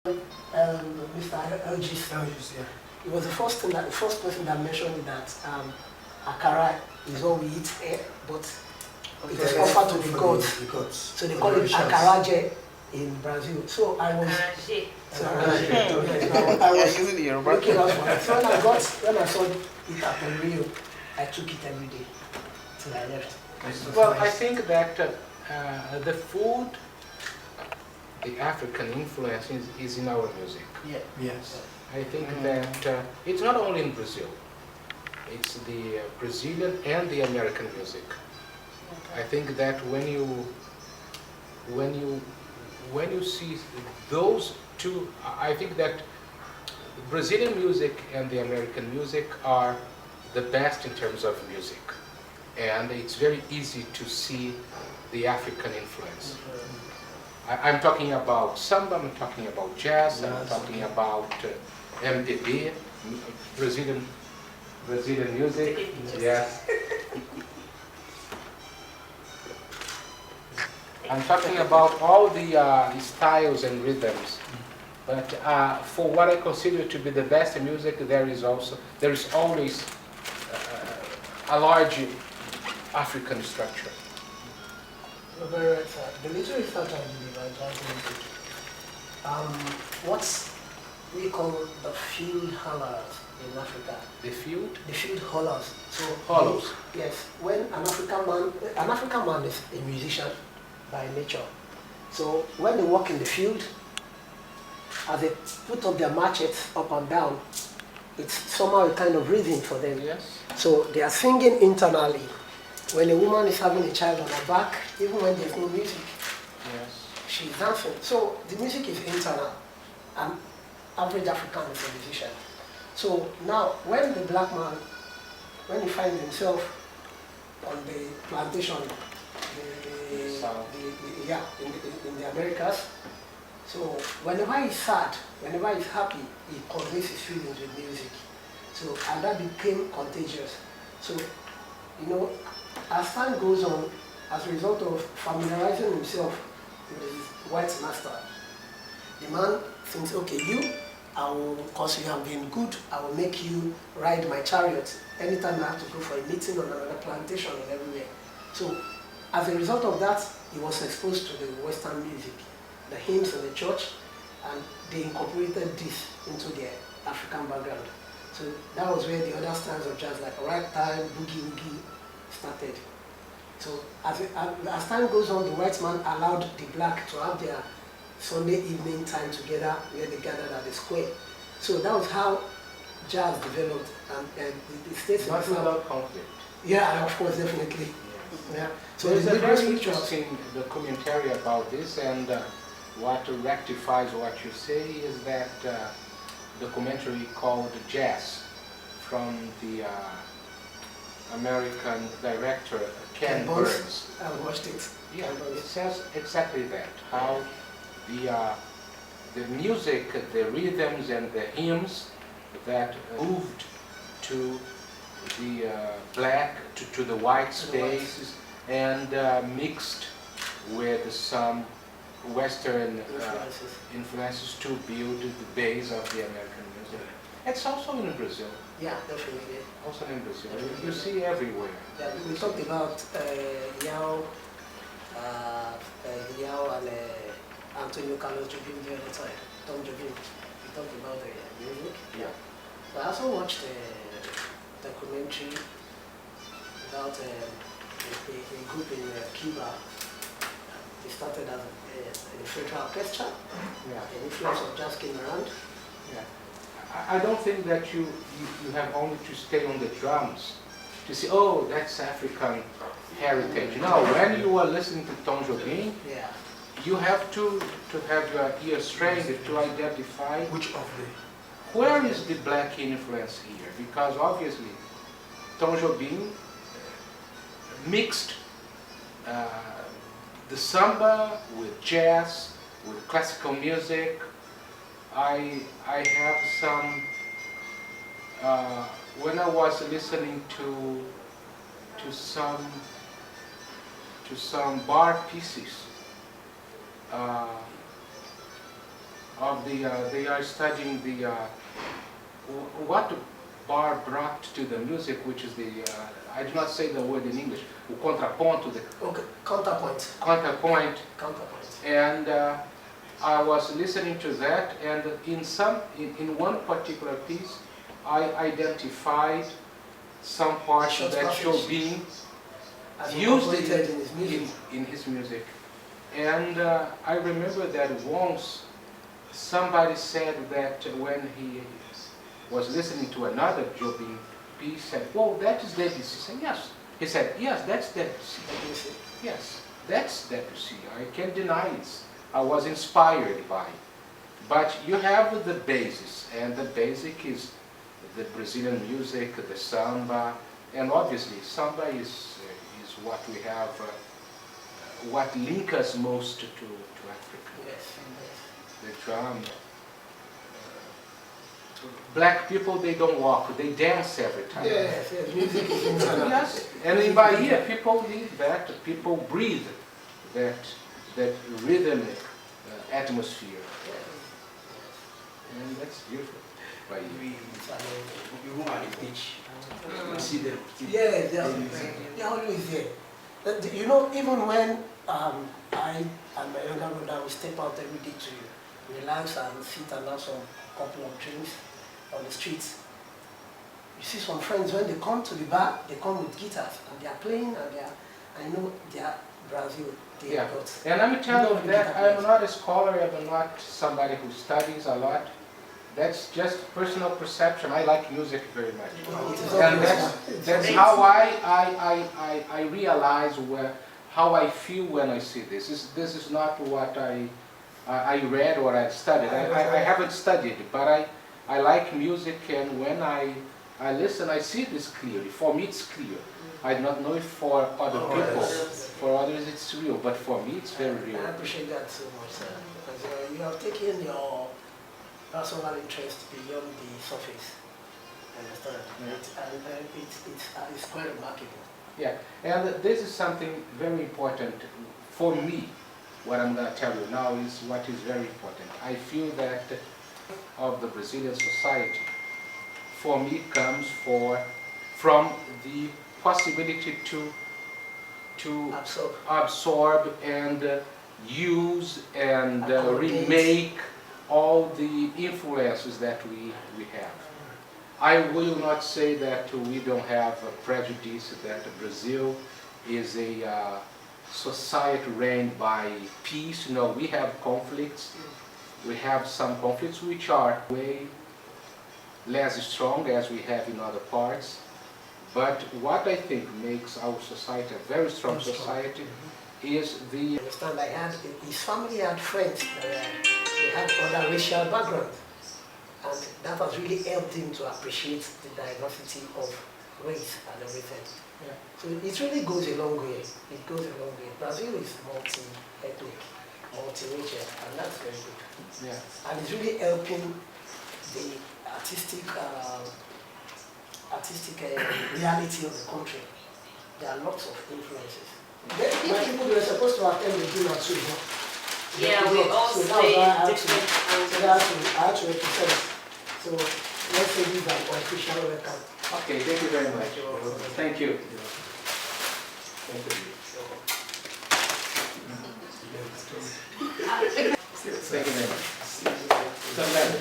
Mr. Elgis. Yeah. He was the first person that mentioned that akara is what we eat here, but it is offered to the gods. So they call it akaraje in Brazil. So I was I was looking out for it. So when I saw it at Rio, I took it every day till I left. Well, I think that the food, the African influence is in our music. Yeah. Yes. I think that it's not only in Brazil. It's the Brazilian and the American music. I think that when you see those two, I think that Brazilian music and the American music are the best in terms of music, and it's very easy to see the African influence. I'm talking about samba, I'm talking about jazz, I'm talking about MPB, Brazilian music. Yes. I'm talking about all the styles and rhythms, but for what I consider to be the best music, there is always a large African structure. Very right, sir. The little research I did about jazz music, what's we call the field hollers in Africa. The field? The field hollers. So Hollows. Yes. When an African man is a musician by nature. So when they walk in the field, as they put up their machetes up and down, it's somehow a kind of rhythm for them. Yes. So they are singing internally. When a woman is having a child on her back, even when there's no music, Yes. she's dancing. So the music is internal. An average African is a musician. So now, when the black man, when he finds himself on the plantation, in the Americas, so whenever he's sad, whenever he's happy, he conveys his feelings with music. So, and that became contagious. So, as time goes on, as a result of familiarizing himself with his white master, the man thinks, okay, because you have been good, I will make you ride my chariot anytime I have to go for a meeting on another plantation and everywhere. So, as a result of that, he was exposed to the Western music, the hymns in the church, and they incorporated this into their African background. So that was where the other styles of jazz, like ragtime, boogie-woogie, started. So as time goes on, the white man allowed the black to have their Sunday evening time together, where they gathered at the square. So that was how jazz developed, and the states. Not without conflict. Yeah, of course, definitely. Yeah. So there's a very interesting documentary about this, and what rectifies what you say is that documentary called Jazz, from the American director Ken Burns. I watched it. Yeah, it says exactly that, how the music, the rhythms and the hymns that moved to the black, to the white spaces, and mixed with some Western influences to build the base of the American music. It's also in Brazil. Yeah, definitely. Also in Brazil. You see everywhere. Yeah, we talked about Yao and Antonio Carlos Jobim the other time. Tom Jobim. We talked about the music. Yeah. So I also watched a documentary about a group in Cuba. They started as a federal orchestra. Yeah. The influence of jazz came around. Yeah. I don't think that you have only to stay on the drums to see, oh, that's African heritage. No, when you are listening to Tom Jobim, Yeah. you have to have your ears trained to identify Which of where is the black influence here, because obviously Tom Jobim mixed the samba with jazz, with classical music. I have some, when I was listening to some bar pieces, of the, they are studying the, what Bar brought to the music, which is the, I do not say the word in English, o contraponto, the Okay, counterpoint. counterpoint, Counterpoint. and I was listening to that, and in one particular piece, I identified some parts Short that passage. should be As used incorporated in his music. in his music. And I remember that once somebody said that when he was listening to another Jobim piece, said, "Well, that is Debussy." He said, "Yes." He said, "Yes, that's Debussy. Yes, that's Debussy. I can't deny it. I was inspired by it." But you have the basis, and the basic is the Brazilian music, the samba, and obviously samba is what we have, what links us most to Africa. Yes, The drum. Black people, they don't walk, they dance every time. yes. Yes, music is internal. Yes, and in Bahia, people live that, people breathe that rhythmic atmosphere, and that's beautiful. Bahia. You go at the beach, you see them. Yeah, they're always there. And you know, even when I and my younger brother will step out every day to relax and sit and have some couple of drinks on the streets, you see some friends, when they come to the bar, they come with guitars and they are playing, and I know they are Brazil. They Yeah, got, and let me tell you Nobody that can I'm not a scholar, I'm not somebody who studies a lot. That's just personal perception. I like music very much. it is And always that's how I realize how I feel when I see this. This is not what I read or I studied. I haven't studied, but I like music, and when I listen, I see this clearly. For me, it's clear. I do not know if for other people, for others it's real, but for me it's very real. I appreciate that so much, sir, because you have taken your personal interest beyond the surface. Understand? Yeah. It's quite remarkable. Yeah, and this is something very important for me. What I'm going to tell you now is what is very important. I feel that of the Brazilian society, for me, comes from the possibility to absorb and use and remake all the influences that we have. I will not say that we don't have a prejudice, that Brazil is a society reigned by peace. No, we have conflicts. We have some conflicts which are way less strong as we have in other parts. But what I think makes our society a very strong society is the... Understand? His family had friends that they had other racial backgrounds, and that has really helped him to appreciate the diversity of race and everything. Yeah. So it really goes a long way. It goes a long way. Brazil is multi-ethnic, multi-racial, and that's very good. Yeah. And it's really helping the artistic reality of the country. There are lots of influences. My people were supposed to attend the dinner too. Yeah, we all so say I different had to represent. So let's say this is an official welcome. Okay, thank you very much. Thank you. Thank you very much. Come back.